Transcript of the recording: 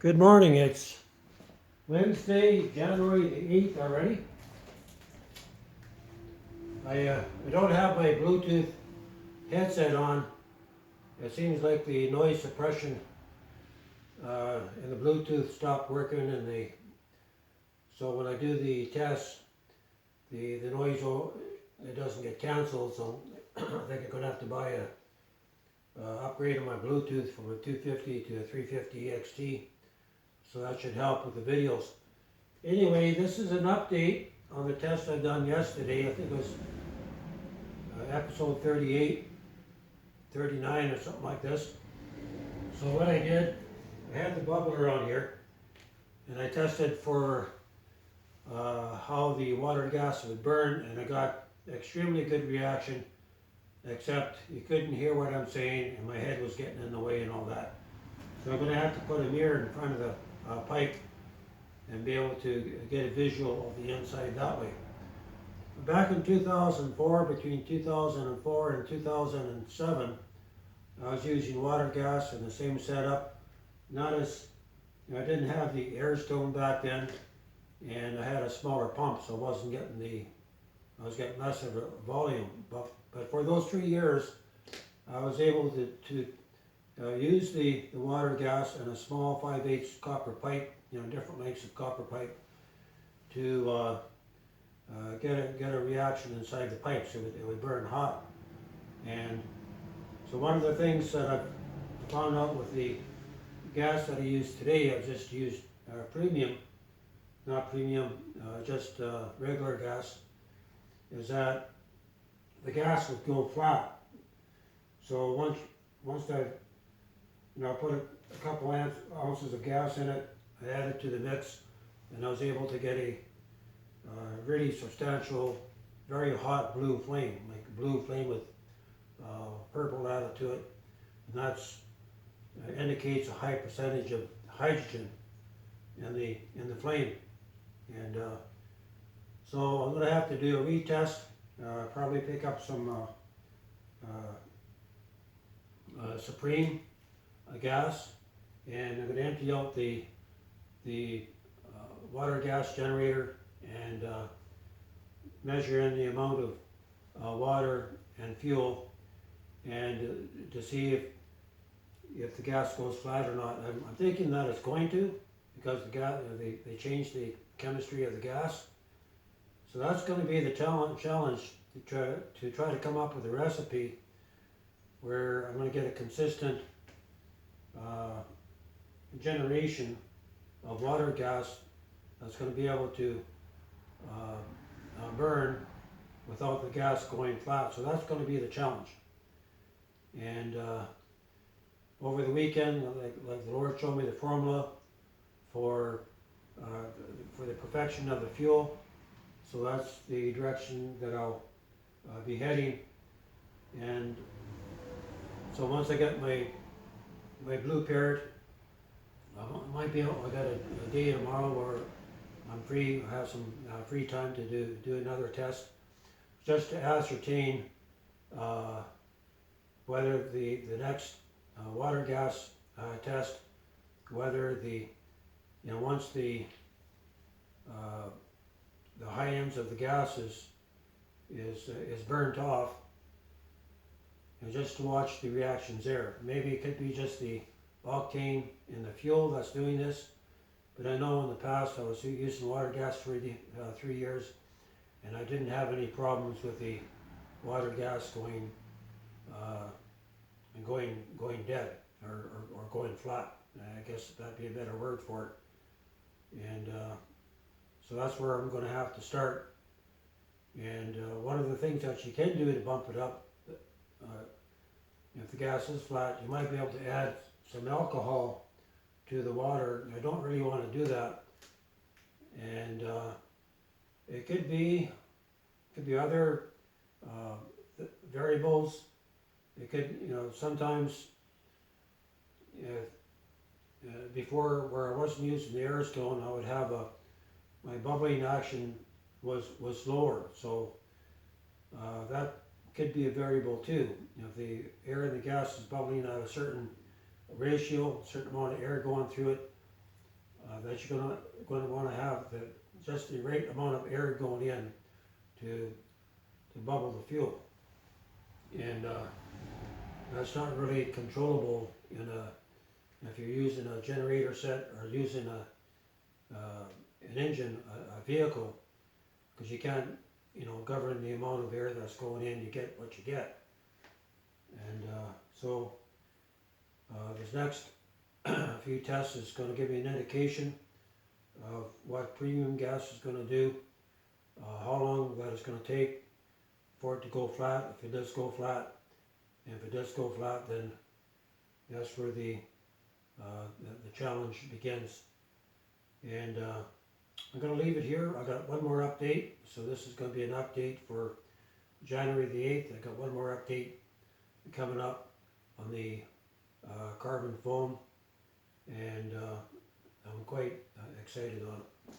Good morning, it's Wednesday, January 8th already. I don't have my Bluetooth headset on. It seems like the noise suppression in the Bluetooth stopped working so when I do the test, the noise, it doesn't get canceled, so I think I'm going to have to buy a upgrade on my Bluetooth from a 250 to a 350 XT. So that should help with the videos. Anyway, this is an update on the test I done yesterday. I think it was episode 38, 39 or something like this. So what I did, I had the bubbler on here and I tested for how the water gas would burn, and I got extremely good reaction, except you couldn't hear what I'm saying and my head was getting in the way and all that. So I'm going to have to put a mirror in front of the pipe and be able to get a visual of the inside that way. Back in 2004, between 2004 and 2007, I was using water gas in the same setup. Not as, I didn't have the air stone back then, and I had a smaller pump, so I was getting less of a volume. But for those 3 years, I was able to use the water gas in a small 5/8 copper pipe, different lengths of copper pipe, to get a reaction inside the pipe so it would burn hot. And so one of the things that I found out with the gas that I use today, I just used just regular gas, is that the gas would go flat. So once I put a couple ounces of gas in it, I added it to the mix, and I was able to get a really substantial, very hot blue flame, like a blue flame with purple added to it, and that indicates a high percentage of hydrogen in the flame. And so I'm going to have to do a retest, probably pick up some Supreme gas, and I'm going to empty out the water gas generator and measure in the amount of water and fuel, and to see if the gas goes flat or not. I'm thinking that it's going to, because the gas, they changed the chemistry of the gas. So that's going to be the challenge to try to come up with a recipe where I'm going to get a consistent generation of water gas that's going to be able to burn without the gas going flat. So that's going to be the challenge. And over the weekend, like the Lord showed me the formula for the perfection of the fuel. So that's the direction that I'll be heading. And so once I get my blue parrot, I might be able, I got a day tomorrow where I'm free, I have some free time to do another test, just to ascertain whether the next water gas test, whether once the high ends of the gas is burnt off, and just to watch the reactions there. Maybe it could be just the octane in the fuel that's doing this, but I know in the past I was using water gas for 3 years, and I didn't have any problems with the water gas going dead or going flat. I guess that'd be a better word for it. And so that's where I'm going to have to start. And one of the things that you can do to bump it up, if the gas is flat, you might be able to add some alcohol to the water. I don't really want to do that. And it could be other variables. It could, sometimes before, where I wasn't using the air stone, I would have my bubbling action was lower. So that could be a variable too. If the air and the gas is bubbling at a certain ratio, a certain amount of air going through it, that you're gonna want to have just the right amount of air going in to bubble the fuel. And that's not really controllable if you're using a generator set or using an engine, a vehicle, because you can't, govern the amount of air that's going in. You get what you get. And so this next few tests is going to give me an indication of what premium gas is going to do, how long that it's going to take for it to go flat, if it does go flat. And if it does go flat, then that's where the challenge begins. And I'm going to leave it here. I got one more update. So this is going to be an update for January the 8th. I got one more update coming up on the carbon foam, and I'm quite excited on it.